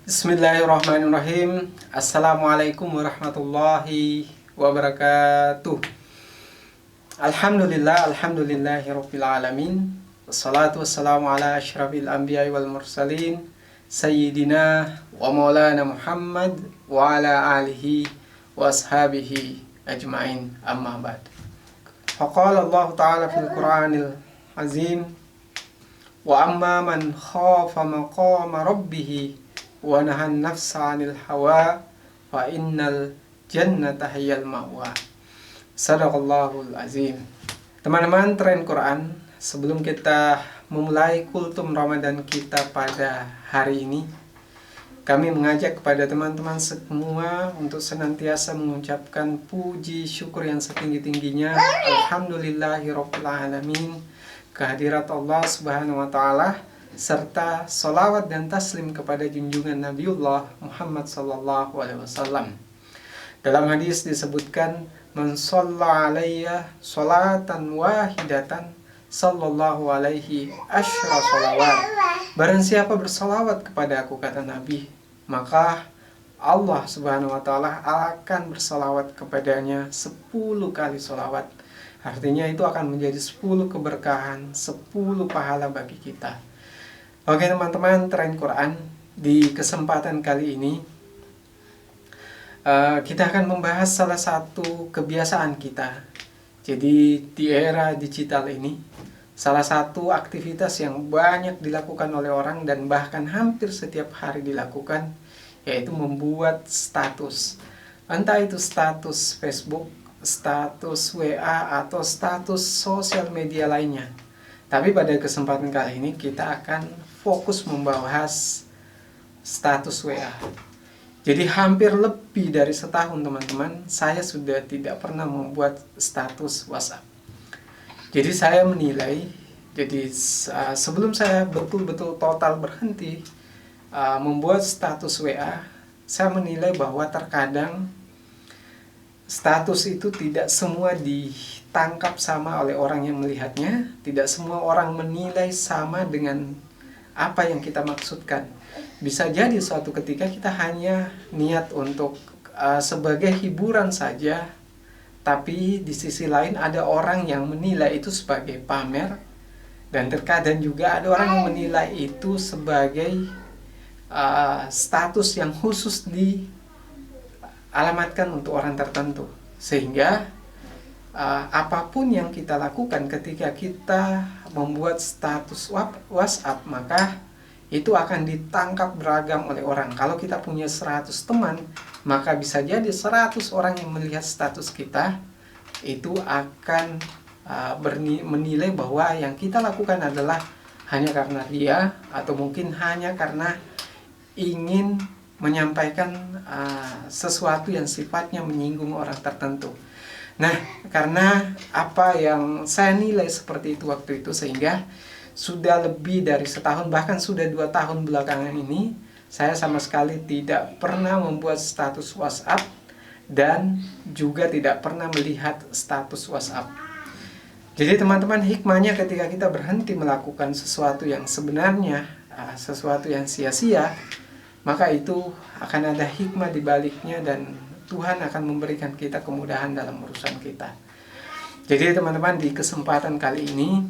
Bismillahirrahmanirrahim. Assalamualaikum warahmatullahi wabarakatuh. Alhamdulillahirabbil alamin. Wassalatu wassalamu ala asyrafil anbiya'i wal mursalin sayyidina wa maulana Muhammad wa ala alihi wa ashabihi ajmain, amma ba'd. Faqala Allah ta'ala fil Qur'anil azim, wa amma man khafa maqama rabbih wa nahan nafsa 'anil hawa fa innal jannata hiyal ma'wa. Sadaqallahul azim. Teman-teman Tren Quran, sebelum kita memulai kultum Ramadan kita pada hari ini, kami mengajak kepada teman-teman semua untuk senantiasa mengucapkan puji syukur yang setinggi-tingginya alhamdulillahirabbil alamin kehadirat Allah Subhanahu wa taala, serta salawat dan taslim kepada junjungan Nabiullah Muhammad sallallahu alaihi wasallam. Dalam hadis disebutkan, man shalla alayya salatan wahidatan sallallahu alaihi asyra salawat. Barang siapa bersalawat kepada aku, kata Nabi, maka Allah Subhanahu wa taala akan bersalawat kepadanya 10 kali salawat. Artinya itu akan menjadi 10 keberkahan, 10 pahala bagi kita. Oke teman-teman Tren Quran, di kesempatan kali ini kita akan membahas salah satu kebiasaan kita. Jadi di era digital ini, salah satu aktivitas yang banyak dilakukan oleh orang dan bahkan hampir setiap hari dilakukan, yaitu membuat status. Entah itu status Facebook, status WA, atau status sosial media lainnya. Tapi pada kesempatan kali ini kita akan fokus membahas status WA. Jadi hampir lebih dari setahun teman-teman, saya sudah tidak pernah membuat status WhatsApp. Jadi saya menilai, sebelum saya betul-betul total berhenti membuat status WA, saya menilai bahwa terkadang status itu tidak semua ditangkap sama oleh orang yang melihatnya, tidak semua orang menilai sama dengan apa yang kita maksudkan. Bisa jadi suatu ketika kita hanya niat untuk sebagai hiburan saja, tapi di sisi lain ada orang yang menilai itu sebagai pamer, dan terkadang juga ada orang yang menilai itu sebagai status yang khusus dialamatkan untuk orang tertentu. Sehingga apapun yang kita lakukan ketika kita membuat status WhatsApp, maka itu akan ditangkap beragam oleh orang. Kalau kita punya 100 teman, maka bisa jadi 100 orang yang melihat status kita itu akan menilai bahwa yang kita lakukan adalah hanya karena ria, atau mungkin hanya karena ingin menyampaikan sesuatu yang sifatnya menyinggung orang tertentu. Nah, karena apa yang saya nilai seperti itu waktu itu, sehingga sudah lebih dari setahun, bahkan sudah 2 tahun belakangan ini, saya sama sekali tidak pernah membuat status WhatsApp dan juga tidak pernah melihat status WhatsApp. Jadi teman-teman, hikmahnya ketika kita berhenti melakukan sesuatu yang sebenarnya sesuatu yang sia-sia, maka itu akan ada hikmah di baliknya dan Tuhan akan memberikan kita kemudahan dalam urusan kita. Jadi teman-teman, di kesempatan kali ini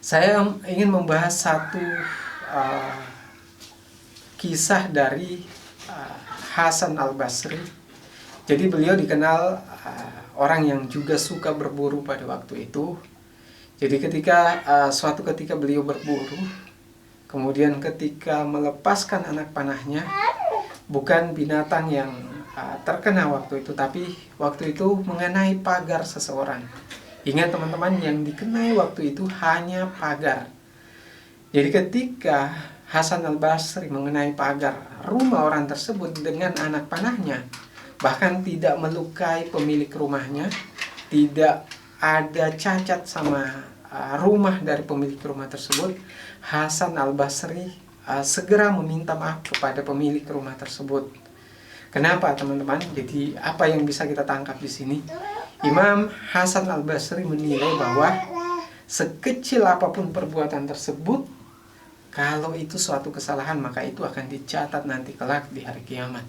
saya ingin membahas satu kisah dari Hasan Al-Basri. Jadi beliau dikenal orang yang juga suka berburu pada waktu itu. Jadi suatu ketika beliau berburu, kemudian ketika melepaskan anak panahnya, bukan binatang yang terkena waktu itu, tapi waktu itu mengenai pagar seseorang. Ingat teman-teman, yang dikenai waktu itu hanya pagar. Jadi ketika Hasan Al-Basri mengenai pagar rumah orang tersebut dengan anak panahnya, bahkan tidak melukai pemilik rumahnya, tidak ada cacat sama rumah dari pemilik rumah tersebut, Hasan Al-Basri segera meminta maaf kepada pemilik rumah tersebut. Kenapa teman-teman? Jadi apa yang bisa kita tangkap di sini? Imam Hasan Al-Basri menilai bahwa sekecil apapun perbuatan tersebut, kalau itu suatu kesalahan maka itu akan dicatat nanti kelak di hari kiamat.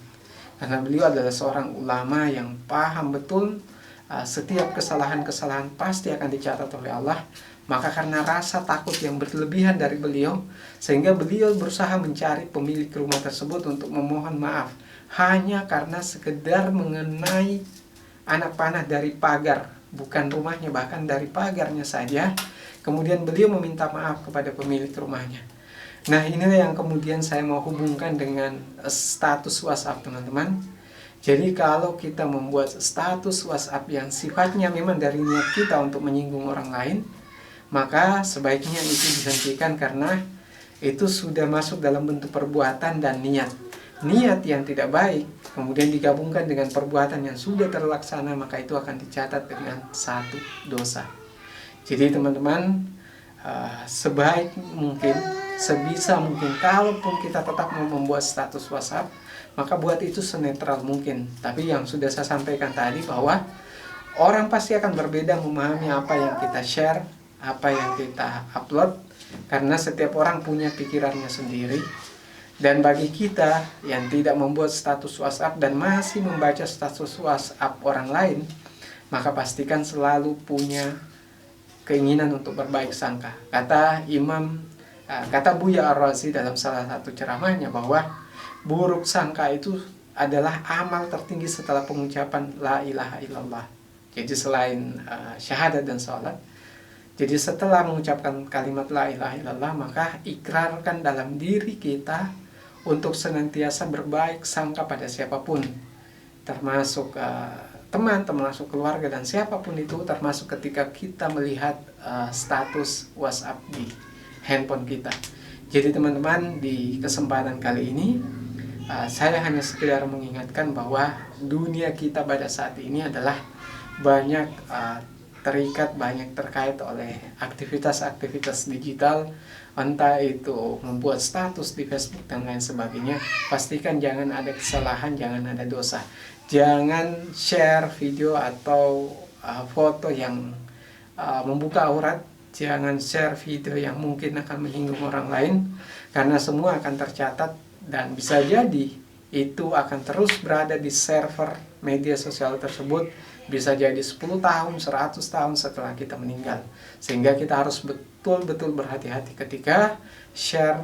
Karena beliau adalah seorang ulama yang paham betul setiap kesalahan-kesalahan pasti akan dicatat oleh Allah. Maka karena rasa takut yang berlebihan dari beliau, sehingga beliau berusaha mencari pemilik rumah tersebut untuk memohon maaf, hanya karena sekedar mengenai anak panah dari pagar, bukan rumahnya, bahkan dari pagarnya saja. Kemudian beliau meminta maaf kepada pemilik rumahnya. Nah, inilah yang kemudian saya mau hubungkan dengan status WhatsApp, teman-teman. Jadi kalau kita membuat status WhatsApp yang sifatnya memang dari niat kita untuk menyinggung orang lain, maka sebaiknya itu dihentikan, karena itu sudah masuk dalam bentuk perbuatan dan niat. Niat yang tidak baik kemudian digabungkan dengan perbuatan yang sudah terlaksana, maka itu akan dicatat dengan satu dosa. Jadi teman-teman, sebaik mungkin, sebisa mungkin, kalaupun kita tetap mau membuat status WhatsApp, maka buat itu senetral mungkin. Tapi yang sudah saya sampaikan tadi, bahwa orang pasti akan berbeda memahami apa yang kita share, apa yang kita upload, karena setiap orang punya pikirannya sendiri. Dan bagi kita yang tidak membuat status WhatsApp dan masih membaca status WhatsApp orang lain, maka pastikan selalu punya keinginan untuk berbaik sangka. Kata Buya Ar-Razi dalam salah satu ceramahnya, bahwa buruk sangka itu adalah amal tertinggi setelah pengucapan la ilaha illallah. Jadi selain syahadat dan sholat, jadi setelah mengucapkan kalimat la ilaha illallah, maka ikrarkan dalam diri kita untuk senantiasa berbaik sangka pada siapapun, termasuk teman, termasuk keluarga, dan siapapun itu, termasuk ketika kita melihat status WhatsApp di handphone kita. Jadi teman-teman, di kesempatan kali ini saya hanya sekedar mengingatkan bahwa dunia kita pada saat ini adalah banyak terikat, banyak terkait oleh aktivitas-aktivitas digital, entah itu membuat status di Facebook dan lain sebagainya. Pastikan jangan ada kesalahan, jangan ada dosa. Jangan share video atau foto yang membuka aurat. Jangan share video yang mungkin akan menyinggung orang lain, karena semua akan tercatat dan bisa jadi itu akan terus berada di server media sosial tersebut, bisa jadi 10 tahun, 100 tahun setelah kita meninggal. Sehingga kita harus betul-betul berhati-hati ketika share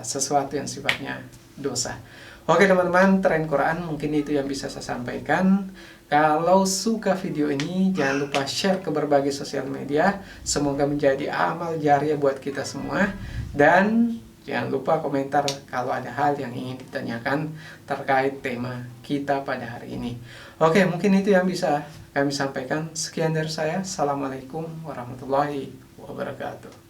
sesuatu yang sifatnya dosa. Oke teman-teman, Tren Quran mungkin itu yang bisa saya sampaikan. Kalau suka video ini, jangan lupa share ke berbagai sosial media. Semoga menjadi amal jariah buat kita semua. Dan jangan lupa komentar kalau ada hal yang ingin ditanyakan terkait tema kita pada hari ini. Oke, mungkin itu yang bisa kami sampaikan. Sekian dari saya. Assalamualaikum warahmatullahi wabarakatuh.